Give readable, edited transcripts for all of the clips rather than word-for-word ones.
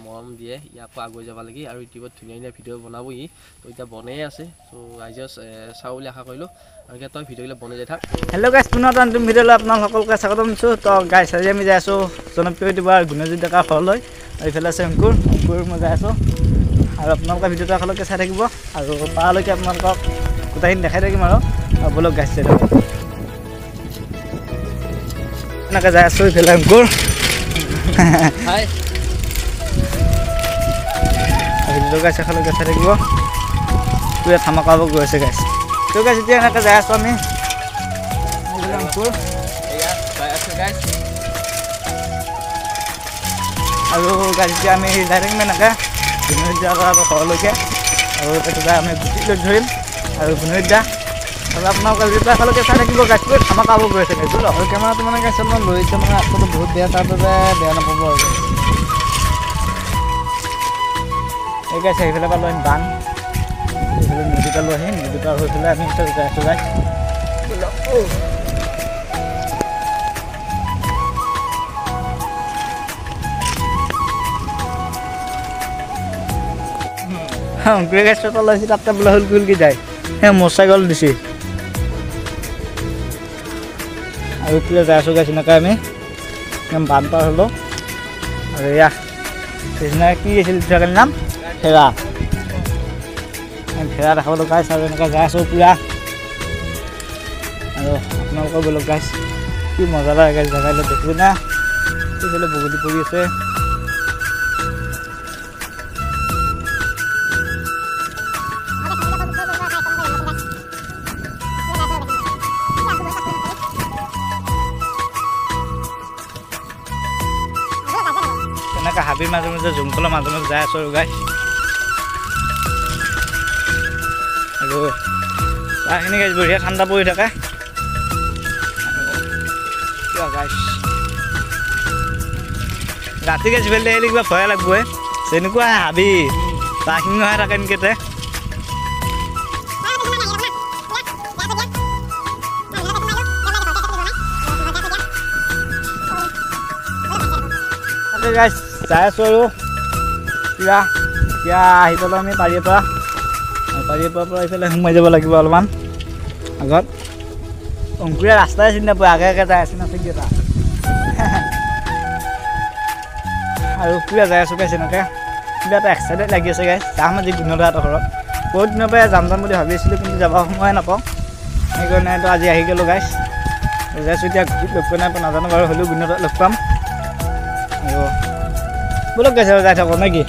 মৰম দিয়ে ইয়াকো আগুৱাই যাব লাগে আৰু ইউটিউবত ধুনীয়া ধুনীয়া ভিডিঅ' বনাবহি তো এতিয়া বনাই আছে তো ৰাইজে চাওঁ বুলি আশা কৰিলোঁ আৰু এতিয়া তই ভিডিঅ'বিলাক বনাই যাই থাক হেল্ল' গাইছ পুনৰ এটা নতুন ভিডিঅ'লৈ আপোনাক সকলোকে স্বাগতম দিছোঁ তো গাইছ আজি আমি যাই আছোঁ জনপ্ৰিয় ইউটিউবাৰ গুণজিৎ ডেকাৰ ঘৰলৈ আৰু এইফালে আছে অংকুৰ মই যাই আছোঁ আৰু আপোনালোকে ভিডিঅ'টো একেলগে চাই থাকিব আৰু পাৰালৈকে আপোনালোকক গোটেইখিনি দেখাই থাকিম আৰু বলক গাইছ চাই থাকক এনেকৈ যাই আছোঁ এইফালে অংকুৰ হাই ভিডিঅ'টো গাইছ একেলগে চাই থাকিব পুৰা ধামাকা হ'ব গৈ আছে গাইছ তো গাইছ এতিয়া এনেকৈ যাই আছোঁ আমি অংকুৰ আৰু গাড়ী এতিয়া আমি যাই থাকিম এনেকৈ গুণজিৎ ঘৰলৈকে আৰু তেতিয়া আমি গুটি ধৰিম আৰু গুণজিৎ আৰু আপোনালোকে যেতিয়া একেলগে চাই থাকিব গাছটো ধামাকা হ'ব গৈ আছে গাইছোঁ আৰু কেমেৰাটো মানে গাইছে মই লৈছে মানে ৰাস্তাটো বহুত বেয়া তাৰ বাবে বেয়া নাপাব আৰু এই গাইছে সেইফালে পৰা লৈ আহিম বান এইফালে নদীটা লৈ আহিম নদীৰ পৰা হৈ পেলাই আমি যাই আছোঁ গাইছ অংকুৰে গাছ এটা লৈছে তাতে বোলে হ'ল কুলকি যায় সেই মটৰচাইকেল দিছে আৰু এতিয়া যাই আছোঁ গাছ এনেকৈ আমি বান পাৰ হ'লোঁ আৰু এয়া সেইদিনা কি আছিল জেগাৰ নাম ফেৰা ফেৰা দেখাবলৈ গাইছ আৰু এনেকৈ যাই আছোঁ পুৰা আৰু আপোনালোকৰ বোলক গাইছ কি মজা লাগে গাইছ জেগালৈ দেখিবি না সেইফালে বগলী পৰি আছে এনেকৈ হাবিৰ মাজে মাজে জংঘলৰ মাজে মাজে যাই আছোঁ আৰু গাইছ আৰু তাৰখিনি গাইছ বঢ়িয়া ঠাণ্ডা পৰি থাকে গাইছ ৰাতি গাইছ ফেলে আহিলে কিবা ভয় লাগবই তেনেকুৱা হাবি তাৰখিনি নহয় থাকে নেকি গাইছ যাই আছোঁ আৰু এতিয়া আহি পেলাই আমি পাৰীৰ পৰা এইফালে সোমাই যাব লাগিব অলপমান আগত অংকুৰে ৰাস্তাই চিনি নাপায় আগে আগে যাই আছে নাথাকি এটা আৰু পুৰা যাই আছোঁ গাইছ এনেকৈ কিবা এটা এক্সাইটেড লাগি আছে গাইছ যাম আজি গুণদাহঁতৰ ঘৰত বহুত দিনৰ পৰা যাম বুলি ভাবি আছিলোঁ কিন্তু যাব সময় নাপাওঁ সেইকাৰণেতো আজি আহি গ'লোঁ গাইছ যাইছোঁ এতিয়া লগ পোৱা নাই নাজানো বাৰু হ'লেও গুণদাহঁতক লগ পাম আৰু বলক গাইছ আৰু যাই থাকোঁ নে কি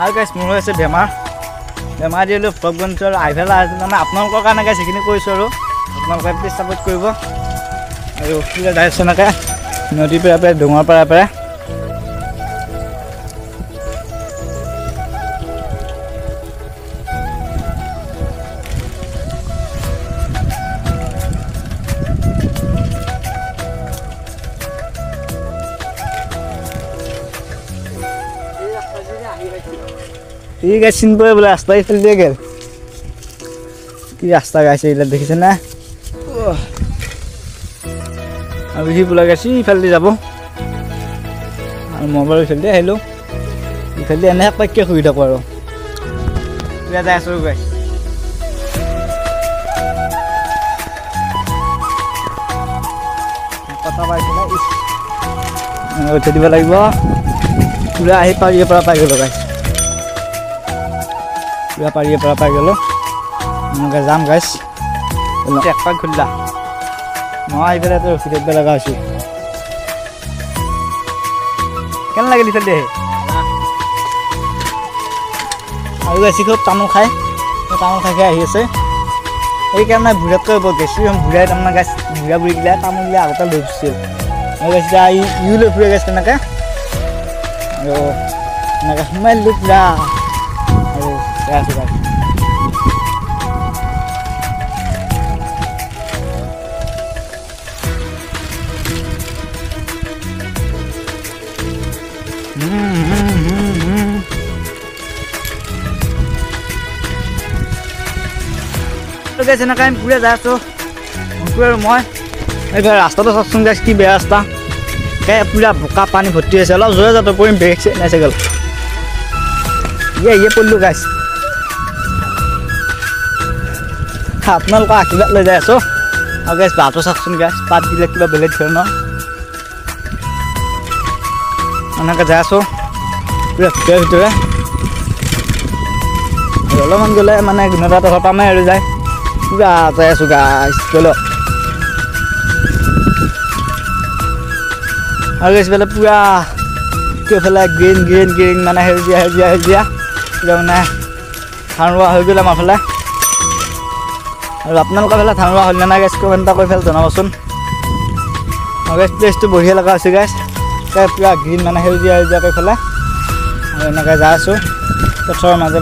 আৰু গাইছ মোৰ হৈছে বেমাৰ দিলোঁ ভ্লগ বনিছোঁ আৰু আইফেলা আছে মানে আপোনালোকৰ কাৰণে গাইছ সেইখিনি কৰিছোঁ আৰু আপোনালোকে প্লিজ ছাপোৰ্ট কৰিব আৰু কিবা যাই আছোঁ এনেকৈ নদীৰ পৰা ডোঙৰ পৰা ঠিক আছে চিন পৰে বোলে ৰাস্তা এইফালে দিয়ে গেল কি ৰাস্তা গাইছে এইবিলাক দেখিছে না আৰু সি বোলা গাইছে ইফালে দি যাব আৰু মই বাৰু ইফালে দি আহিলোঁ ইফালে দি এনেহে পাক্কে শুই থাকোঁ আৰু এতিয়া যাই আছোঁ গাইছ কথা পাইছিলে উঠাই দিব লাগিব পুৰা আহি পাৰীৰ পৰা পাই গ'লোঁ গাইছ পুৰা পাৰীৰ পৰা পাই গ'লোঁ এনেকৈ যাম গাইছ এক পাক খুলিলা মই আহি পেলাই ৰখি থাকিব লগা হৈছোঁ কেনে লাগিল ইফালে দেহে আৰু গাইছ খুব তামোল খাই আহি আছে সেইকাৰণে বুঢ়াতকৈ গেছি বুঢ়াই তাৰমানে গাইছ বুঢ়া বুঢ়ীগিলা তামোল গিলা আগতে লৈ ফুৰিছিল মই গাইছ এতিয়া ইও লৈ ফুৰে গাইছ তেনেকৈ আৰু এনেকৈ সোমাই দিলোঁ পুৰা আৰু যাই আছোঁ গাইছ গাইছ এনেকৈ আমি পুৰা যাই আছোঁ অংকুৰ আৰু মই এইফালে ৰাস্তাটো চাওকচোন গাইছ কি বেয়া ৰাস্তা পুৰা বোকা পানী ভৰ্তি হৈছে অলপ জোৰে যাতে পৰিম ব্ৰেক চেক নাই চাগল ইয়ে পৰিলোঁ গাইছ আপোনালোকৰ আশীৰ্বাদ লৈ যাই আছোঁ আৰু গাইছ পাতটো চাওকচোন গাইছ পাত দিলে কিবা বেলেগ ধৰণৰ এনেকৈ যাই আছোঁ পুৰা ভিতৰে অলপমান গ'লে মানে গুণদাত পামে আৰু যায় পুৰা যাই আছোঁ গাইছ গ'ল আৰু এইফালে পুৰা এইফালে গ্ৰীণ মানে সেউজীয়া পুৰা মানে ধান ৰোৱা হৈ গ'ল আমাৰ ফালে আৰু আপোনালোকৰ ফালে ধান ৰোৱা হ'ল নে নাই গাইছ কমেণ্ট এটা কৰি পেলাই জনাবচোন আৰু গাইছ প্লেচটো বঢ়িয়া লগা হৈছে গাইছ পুৰা গ্ৰীণ মানে সেউজীয়াকৈ ফালে আৰু এনেকৈ যাই আছোঁ পথাৰৰ মাজে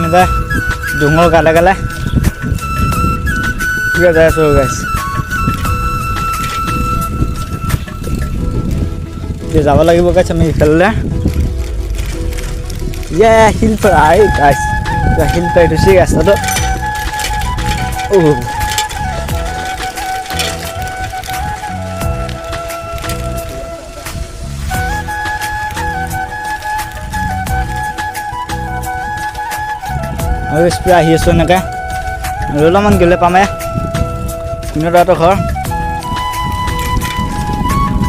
ডুঙৰ গালে পুৰা যাই আছোঁ গাইছ যাব লাগিব গাইছ আমি ইফালে শিল পাই গাইছ শিল পাই থৈছে ৰাস্তাটো আৰু পুৰা আহি আছোঁ এনেকৈ আৰু অলপমান গ'লে পামে গুণদাহঁতৰ ঘৰ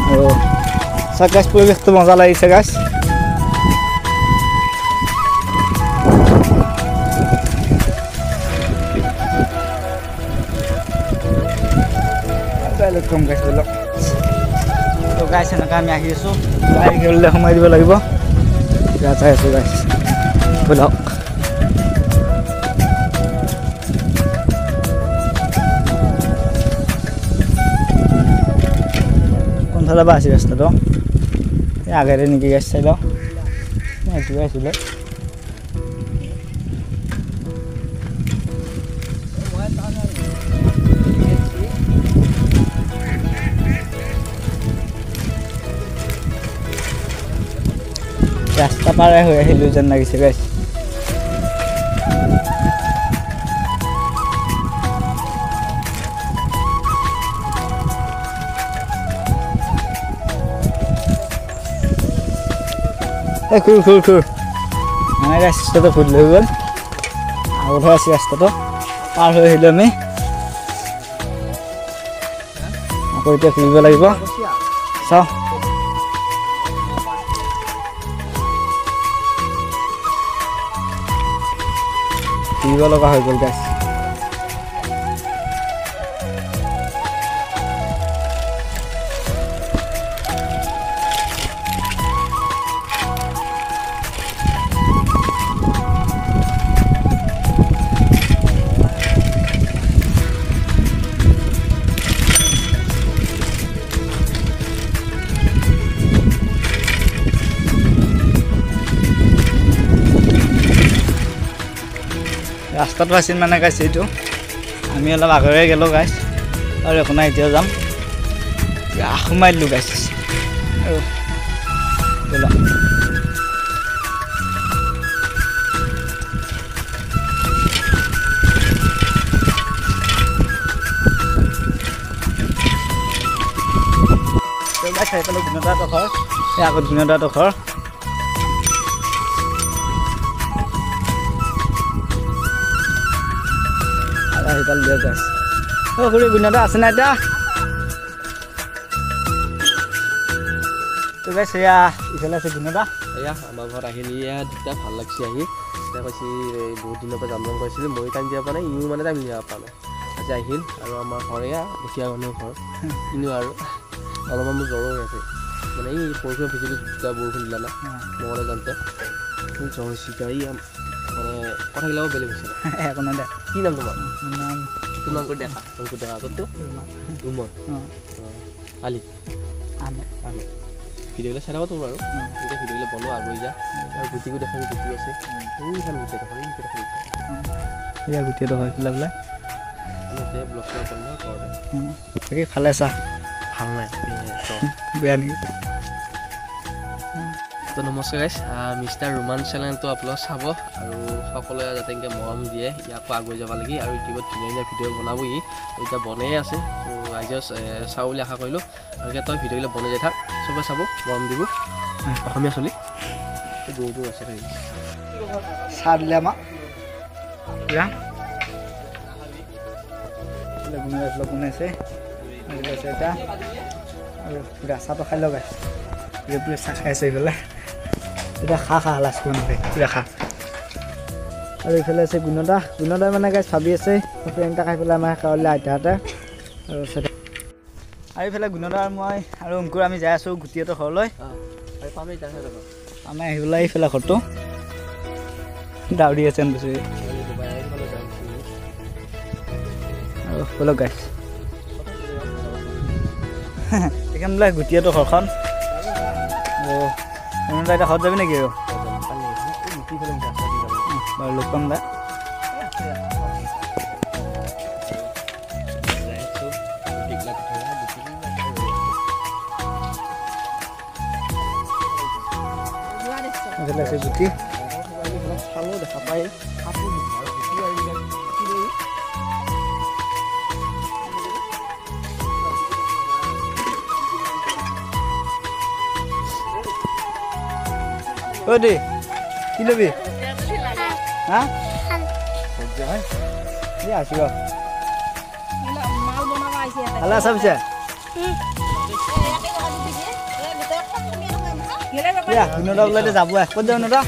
আৰু চাওক গাইছ পৰিৱেশটো মজা লাগিছে গাইছ কম গাইছ অলপ তো গাইছ এনেকৈ আমি আহি আছোঁ গাড়ী গ'লে সোমাই দিব লাগিব চাই আছোঁ গাইছ ব'লক কোনফালে বা আছে ৰাস্তাটো এই আগেৰে নেকি গাইছ চাই লওঁ এইটোৱে আছিলে ৰাস্তা পাৰে হৈ আহিলোঁ যেন লাগিছে গাইছ খুৰ মানে ৰাস্তাটো ভুল হৈ গ'ল আগতহে আছে ৰাস্তাটো পাৰ হৈ আহিলোঁ আমি আকৌ এতিয়া ঘূৰিব লাগিব চাওঁ ঘূৰিব লগা হৈ গ'ল গাইছ ৰাস্তাটো আছিল মানে গাইছ এইটো আমি অলপ আগৰে গ'লোঁ গাইছ আৰু একো নাই এতিয়া যাম সোমাই দিলোঁ গাইছ আৰু ব'লা গাইছ আহি পালোঁ গুণদাহঁতৰ ঘৰ এই আগত গুণদাহঁতৰ ঘৰ আহি পালোঁ দিয়ক গাইছ খুৰী গুণদা আছে নাই এতিয়া তো গাইছ এয়া ইফালে আছে গুণদা এয়া আমাৰ ঘৰত আহিলে এয়া দুটা ভাল লাগছে আহি এতিয়া কৈছে বহুত দিনৰ পৰা যাম যাম কৈছিলোঁ মই টাইম দিব পৰা নাই ইও মানে টাইম দিব পৰা নাই আজি আহিল আৰু আমাৰ ঘৰ এয়া দুখীয়া মানুহৰ ঘৰ কিন্তু আৰু অলপমান মোৰ জ্বৰো হৈ আছে মানে এই পৰহিও ভিজিলোঁ দুটা বৰষুণ দিলা না মঙলে যাওঁতে জ্বৰ চিকা এই মানে কথাগিলাকো বেলেগ হৈছিলে একো নাই দে কি নাম তোমাৰ নাম কৰি দেখা তোৰতো ৰুমৰ আলি ভিডিঅ'বিলাক চাই থাকোঁ তোৰ আৰু এতিয়া ভিডিঅ'বিলাক বনোৱা আগুৱাই যা আৰু গুটিও দেখাবি গুটি আছে এইখন গুটি দেখাবি এয়া গুটিটো হয় পেলাই পেলাই এতিয়া ব্লগ কৰিব পাৰিম ন ঘৰতে বাকী ভালে আছা ভাল নাই বেয়া নেকি তো নমস্কাৰ গাইছ মিষ্টাৰ ৰোমান চেনেলটো আপোনালোকে চাব আৰু সকলোৱে যাতে এনেকৈ মৰম দিয়ে ইয়াকো আগুৱাই যাব লাগে আৰু ইউটিউবত ধুনীয়া ধুনীয়া ভিডিঅ' বনাবহি এতিয়া বনাই আছে ত' আই জাষ্ট চাওঁ বুলি আশা কৰিলোঁ আৰু এতিয়া তই ভিডিঅ'বিলাক বনাই যাই থাক চবে চাব গৰম দিব অসমীয়া চলি গৰুটো আছে থাকি চাহ দিলে আমাক বনাইছে এটা আৰু চাহটো খাই লগাই পুৰা চাহ খাই আছে এইফালে এতিয়া খা লাষ্ট কৰি পুৰা খা আৰু এইফালে আছে গুণদা মানে গাইছ ভাবি আছে প্ৰেংটা খাই পেলাই আমাৰ কাৱলৈ আইতাহঁতে আৰু এইফালে গুণদা আৰু মই আৰু অংকুৰ আমি যাই আছোঁ গুটিহঁতৰ ঘৰলৈ আমি আহি পেলাই এইফালে ঘৰটো দাউৰি আছে বেছি আৰু বলক গাইছ এইখন বোলে গুটিহঁতৰ ঘৰখন গুণদা এতিয়া ঘৰত যাবি নেকি আৰু বাৰু লগ পাম দা গুটি চালো দেখা পাই দে কি লবি হা আছো ভালে আছা পিছে গুণদা ওলাইতে যাব ক'ত যাওঁ গুণদা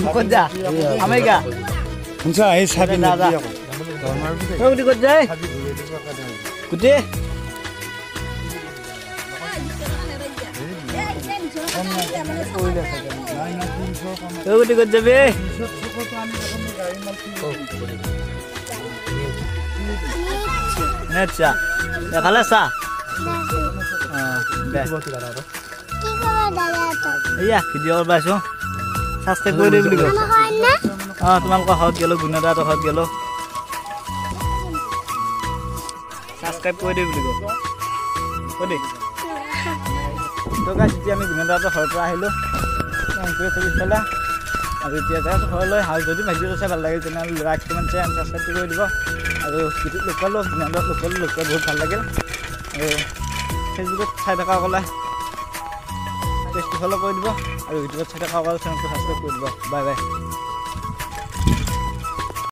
ক'ত যা আমেৰিকা গুটি ক'ত যায় গুটি গুটি ক'ত যাবি আচ্ছা ভালে আছা এয়া ভিডিঅ' কৰিব আছোঁ ছাবস্ক্ৰাইব কৰি দিম বুলি কৈ তোমালোকৰ ঘৰত গ'লোঁ গুণদাহঁতৰ ঘৰত গ'লোঁ ছাবস্ক্ৰাইব কৰি দিম বুলি কৈ দেই যেতিয়া আমি গুণদাহঁতৰ ঘৰৰ পৰা আহিলোঁ পেলাই আৰু এতিয়া যাই ঘৰলৈ আৰু যদি ভিডিঅ'টো চাই ভাল লাগিল তেনেহ'লে like comment share and subscribe কৰি দিব আৰু ভিডিঅ'ত লগ পালোঁ গুণদাহঁতক লগ পাই বহুত ভাল লাগিল আৰু ফেচবুকত চাই থকাসকলে পেজটো ফ'ল' কৰি দিব আৰু ইউটিউবত চাই থকাসকলে চেনেলটো ছাবস্ক্ৰাইব কৰি দিব বাই বাই